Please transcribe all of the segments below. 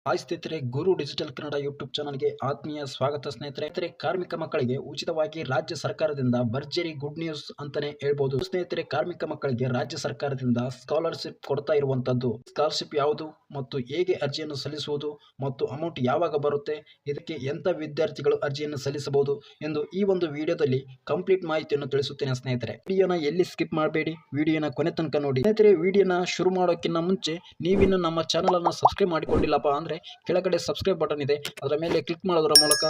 Hi ಸ್ನೇಹಿತರೆ, ಗುರು digital Kannada YouTube ಚಾನಲ್ಗೆ ಆತ್ಮೀಯ ಸ್ವಾಗತ ಸ್ನೇಹಿತರೆ. ಕಾರ್ಮಿಕ ಮಕ್ಕಳಿಗೆ ಉಚಿತವಾಗಿ ರಾಜ್ಯ ಸರ್ಕಾರದಿಂದ ಭರ್ಜರಿ ಗುಡ್ ನ್ಯೂಸ್ ಅಂತಾನೆ ಹೇಳ್ಬೋದು ಸ್ನೇಹಿತರೆ. ಕಾರ್ಮಿಕ ಮಕ್ಕಳಿಗೆ ರಾಜ್ಯ ಸರ್ಕಾರದಿಂದ ಸ್ಕಾಲರ್ಶಿಪ್ ಕೊಡ್ತಾ ಇರುವಂತದ್ದು. ಸ್ಕಾಲರ್ಶಿಪ್ ಯಾವುದು ಮತ್ತು ಹೇಗೆ ಅರ್ಜಿಯನ್ನು ಸಲ್ಲಿಸುವುದು ಮತ್ತು ಅಮೌಂಟ್ ಯಾವಾಗ ಬರುತ್ತೆ, ಇದಕ್ಕೆ ಎಂತ ವಿದ್ಯಾರ್ಥಿಗಳು ಅರ್ಜಿಯನ್ನು ಸಲ್ಲಿಸಬಹುದು ಎಂದು ಈ ಒಂದು ವಿಡಿಯೋದಲ್ಲಿ ಕಂಪ್ಲೀಟ್ ಮಾಹಿತಿಯನ್ನು ತಿಳಿಸುತ್ತೇನೆ ಸ್ನೇಹಿತರೆ. ವಿಡಿಯೋನ ಎಲ್ಲಿ ಸ್ಕಿಪ್ ಮಾಡಬೇಡಿ, ವಿಡಿಯೋನ ಕೊನೆ ತನಕ ನೋಡಿ ಸ್ನೇಹಿತರೆ. ವಿಡಿಯೋನ ಶುರು ಮಾಡೋಕ್ಕಿಂತ ಮುಂಚೆ ನೀವಿನ್ನು ನಮ್ಮ ಚಾನಲ್ ಅನ್ನು ಸಬ್ಸ್ಕ್ರೈಬ್ ಮಾಡಿಕೊಂಡಿಲ್ಲಪ್ಪ ಅಂದ್ರೆ ಕೆಳಗಡೆ ಸಬ್ಸ್ಕ್ರೈಬ್ ಬಟನ್ ಇದೆ, ಅದರ ಮೇಲೆ ಕ್ಲಿಕ್ ಮಾಡೋದರ ಮೂಲಕ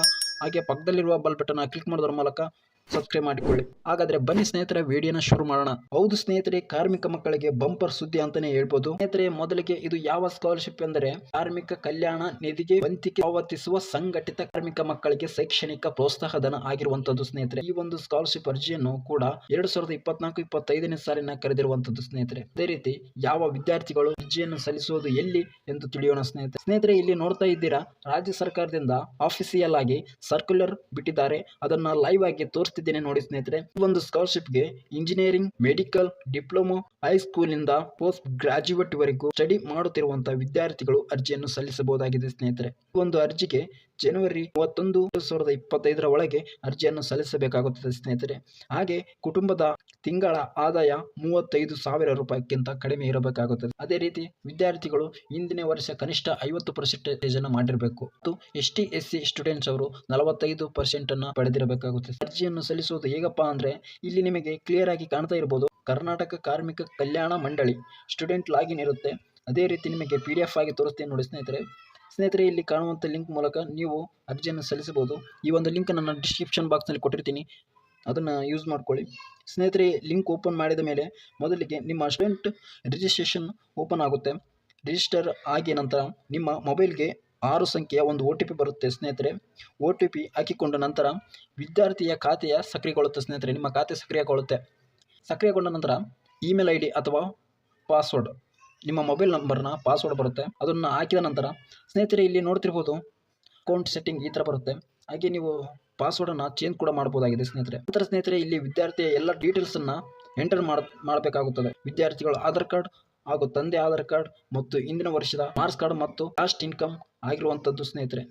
ಹಾಗೆ ಪಕ್ಕದಲ್ಲಿರುವ ಬೆಲ್ ಬಟನ್ ಕ್ಲಿಕ್ ಮಾಡೋದರ ಮೂಲಕ ಸಬ್ಸ್ಕ್ರೈಬ್ ಮಾಡಿಕೊಳ್ಳಿ. ಹಾಗಾದ್ರೆ ಬನ್ನಿ ಸ್ನೇಹಿತರೆ, ವಿಡಿಯೋನ ಶುರು ಮಾಡೋಣ. ಹೌದು ಸ್ನೇಹಿತರೆ, ಕಾರ್ಮಿಕ ಮಕ್ಕಳಿಗೆ ಬಂಪರ್ ಸುದ್ದಿ ಅಂತಾನೆ ಹೇಳ್ಬೋದು ಸ್ನೇಹಿತರೆ. ಮೊದಲಿಗೆ ಇದು ಯಾವ ಸ್ಕಾಲರ್ಶಿಪ್ ಎಂದರೆ ಕಾರ್ಮಿಕ ಕಲ್ಯಾಣ ನಿಧಿಗೆ ವಂತಿಕೆ ಪಾವತಿಸುವ ಸಂಘಟಿತ ಕಾರ್ಮಿಕ ಮಕ್ಕಳಿಗೆ ಶೈಕ್ಷಣಿಕ ಪ್ರೋತ್ಸಾಹ ಧನ ಆಗಿರುವಂತದ್ದು ಸ್ನೇಹಿತರೆ. ಈ ಒಂದು ಸ್ಕಾಲರ್ಶಿಪ್ ಅರ್ಜಿಯನ್ನು ಕೂಡ 2024-25ನೇ ಸಾಲಿನ ಕರೆದಿರುವಂತದ್ದು ಸ್ನೇಹಿತರೆ. ಅದೇ ರೀತಿ ಯಾವ ವಿದ್ಯಾರ್ಥಿಗಳು ಅರ್ಜಿಯನ್ನು ಸಲ್ಲಿಸುವುದು ಎಲ್ಲಿ ಎಂದು ತಿಳಿಯೋಣ ಸ್ನೇಹಿತರೆ. ಇಲ್ಲಿ ನೋಡ್ತಾ ಇದ್ದೀರಾ, ರಾಜ್ಯ ಸರ್ಕಾರದಿಂದ ಆಫಿಸಿಯಲ್ ಆಗಿ ಸರ್ಕ್ಯುಲರ್ ಬಿಟ್ಟಿದ್ದಾರೆ. ಅದನ್ನ ಲೈವ್ ಆಗಿ ತೋರಿಸ್ತಿದ್ದೇನೆ ನೋಡಿ ಸ್ನೇಹಿತರೆ. ಈ ಒಂದು ಸ್ಕಾಲರ್ಶಿಪ್ಗೆ ಇಂಜಿನಿಯರಿಂಗ್, ಮೆಡಿಕಲ್, ಡಿಪ್ಲೊಮೊ, ಹೈಸ್ಕೂಲ್ ಇಂದ ಪೋಸ್ಟ್ ಗ್ರಾಜ್ಯುಯೇಟ್ ವರೆಗೂ ಸ್ಟಡಿ ಮಾಡುತ್ತಿರುವಂತಹ ವಿದ್ಯಾರ್ಥಿಗಳು ಅರ್ಜಿಯನ್ನು ಸಲ್ಲಿಸಬಹುದಾಗಿದೆ ಸ್ನೇಹಿತರೆ. ಈ ಒಂದು ಅರ್ಜಿಗೆ ಜನವರಿ 31, 2025 ಒಳಗೆ ಅರ್ಜಿಯನ್ನು ಸಲ್ಲಿಸಬೇಕಾಗುತ್ತದೆ ಸ್ನೇಹಿತರೆ. ಹಾಗೆ ಕುಟುಂಬದ ತಿಂಗಳ ಆದಾಯ 35,000 ರೂಪಾಯಿಗಿಂತ ಕಡಿಮೆ ಇರಬೇಕಾಗುತ್ತದೆ. ಅದೇ ರೀತಿ ವಿದ್ಯಾರ್ಥಿಗಳು ಹಿಂದಿನ ವರ್ಷ ಕನಿಷ್ಠ 50% ಅನ್ನು ಮಾಡಿರಬೇಕು ಮತ್ತು ST SC ಸ್ಟೂಡೆಂಟ್ಸ್ ಅವರು 45% ಅನ್ನು ಪಡೆದಿರಬೇಕಾಗುತ್ತದೆ. ಅರ್ಜಿಯನ್ನು ಸಲ್ಲಿಸುವುದು ಹೇಗಪ್ಪ ಅಂದ್ರೆ ಇಲ್ಲಿ ನಿಮಗೆ ಕ್ಲಿಯರ್ ಆಗಿ ಕಾಣ್ತಾ ಇರಬಹುದು, ಕರ್ನಾಟಕ ಕಾರ್ಮಿಕ ಕಲ್ಯಾಣ ಮಂಡಳಿ ಸ್ಟೂಡೆಂಟ್ ಲಾಗಿನ್ ಇರುತ್ತೆ. ಅದೇ ರೀತಿ ನಿಮಗೆ PDF ಆಗಿ ತೋರಿಸ್ತೇನೆ ನೋಡಿ ಸ್ನೇಹಿತರೆ. ಇಲ್ಲಿ ಕಾಣುವಂಥ ಲಿಂಕ್ ಮೂಲಕ ನೀವು ಅರ್ಜಿಯನ್ನು ಸಲ್ಲಿಸಬಹುದು. ಈ ಒಂದು ಲಿಂಕ್ ನನ್ನ ಡಿಸ್ಕ್ರಿಪ್ಷನ್ ಬಾಕ್ಸ್ನಲ್ಲಿ ಕೊಟ್ಟಿರ್ತೀನಿ, ಅದನ್ನು ಯೂಸ್ ಮಾಡ್ಕೊಳ್ಳಿ ಸ್ನೇಹಿತರೆ. ಲಿಂಕ್ ಓಪನ್ ಮಾಡಿದ ಮೇಲೆ ಮೊದಲಿಗೆ ನಿಮ್ಮ ಸ್ಟೂಡೆಂಟ್ ರಿಜಿಸ್ಟ್ರೇಷನ್ ಓಪನ್ ಆಗುತ್ತೆ. ರಿಜಿಸ್ಟರ್ ಆಗಿ ನಂತರ ನಿಮ್ಮ ಮೊಬೈಲ್ಗೆ 6 ಸಂಖ್ಯೆಯ ಒಂದು OTP ಬರುತ್ತೆ ಸ್ನೇಹಿತರೆ. OTP ಹಾಕಿಕೊಂಡ ನಂತರ ವಿದ್ಯಾರ್ಥಿಯ ಖಾತೆಯ ಸಕ್ರಿಯಗೊಳ್ಳುತ್ತೆ ಸ್ನೇಹಿತರೆ. ನಿಮ್ಮ ಖಾತೆ ಸಕ್ರಿಯಗೊಂಡ ನಂತರ ಇಮೇಲ್ ID ಅಥವಾ ಪಾಸ್ವರ್ಡ್, ನಿಮ್ಮ ಮೊಬೈಲ್ ನಂಬರ್ನ ಪಾಸ್ವರ್ಡ್ ಬರುತ್ತೆ. ಅದನ್ನು ಹಾಕಿದ ನಂತರ ಸ್ನೇಹಿತರೆ ಇಲ್ಲಿ ನೋಡ್ತಿರ್ಬೋದು ಅಕೌಂಟ್ ಸೆಟ್ಟಿಂಗ್ ಈ ಥರ ಬರುತ್ತೆ. ಹಾಗೆ ನೀವು ಪಾಸ್ವರ್ಡನ್ನು ಚೇಂಜ್ ಕೂಡ ಮಾಡ್ಬೋದಾಗಿದೆ ಸ್ನೇಹಿತರೆ. ನಂತರ ಸ್ನೇಹಿತರೆ ಇಲ್ಲಿ ವಿದ್ಯಾರ್ಥಿಯ ಎಲ್ಲ ಡೀಟೇಲ್ಸನ್ನು ಎಂಟರ್ ಮಾಡಬೇಕಾಗುತ್ತದೆ. ವಿದ್ಯಾರ್ಥಿಗಳು ಆಧಾರ್ ಕಾರ್ಡ್ ಹಾಗೂ ತಂದೆ ಆಧಾರ್ ಕಾರ್ಡ್ ಮತ್ತು ಹಿಂದಿನ ವರ್ಷದ ಮಾರ್ಕ್ಸ್ ಕಾರ್ಡ್ ಮತ್ತು ಲಾಸ್ಟ್ ಇನ್ಕಮ್ ಆಗಿರುವಂಥದ್ದು ಸ್ನೇಹಿತರೆ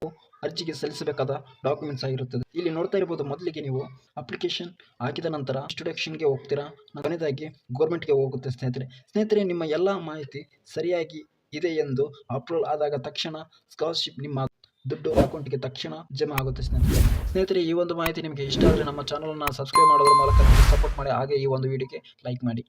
ಅರ್ಜಿಗೆ ಸಲ್ಲಿಸಬೇಕಾದ ಡಾಕ್ಯುಮೆಂಟ್ಸ್ ಆಗಿರುತ್ತದೆ. ಇಲ್ಲಿ ನೋಡ್ತಾ ಇರ್ಬೋದು, ಮೊದಲಿಗೆ ನೀವು ಅಪ್ಲಿಕೇಶನ್ ಹಾಕಿದ ನಂತರ ಇಂಟ್ರೊಡಕ್ಷನ್ಗೆ ಹೋಗ್ತೀರಾ, ಕೊನೆಯದಾಗಿ ಗೌರ್ಮೆಂಟ್ಗೆ ಹೋಗುತ್ತೆ ಸ್ನೇಹಿತರೆ. ನಿಮ್ಮ ಎಲ್ಲ ಮಾಹಿತಿ ಸರಿಯಾಗಿ ಇದೆ ಎಂದು ಅಪ್ರೂವಲ್ ಆದಾಗ ತಕ್ಷಣ ಸ್ಕಾಲರ್ಶಿಪ್ ನಿಮ್ಮ ದುಡ್ಡು ಅಕೌಂಟ್ಗೆ ತಕ್ಷಣ ಜಮಾ ಆಗುತ್ತೆ ಸ್ನೇಹಿತರೆ. ಈ ಒಂದು ಮಾಹಿತಿ ನಿಮಗೆ ಇಷ್ಟ ಆದರೆ ನಮ್ಮ ಚಾನಲನ್ನು ಸಬ್ಸ್ಕ್ರೈಬ್ ಮಾಡೋದ್ರ ಮೂಲಕ ಸಪೋರ್ಟ್ ಮಾಡಿ, ಹಾಗೆ ಈ ಒಂದು ವಿಡಿಯೋಗೆ ಲೈಕ್ ಮಾಡಿ.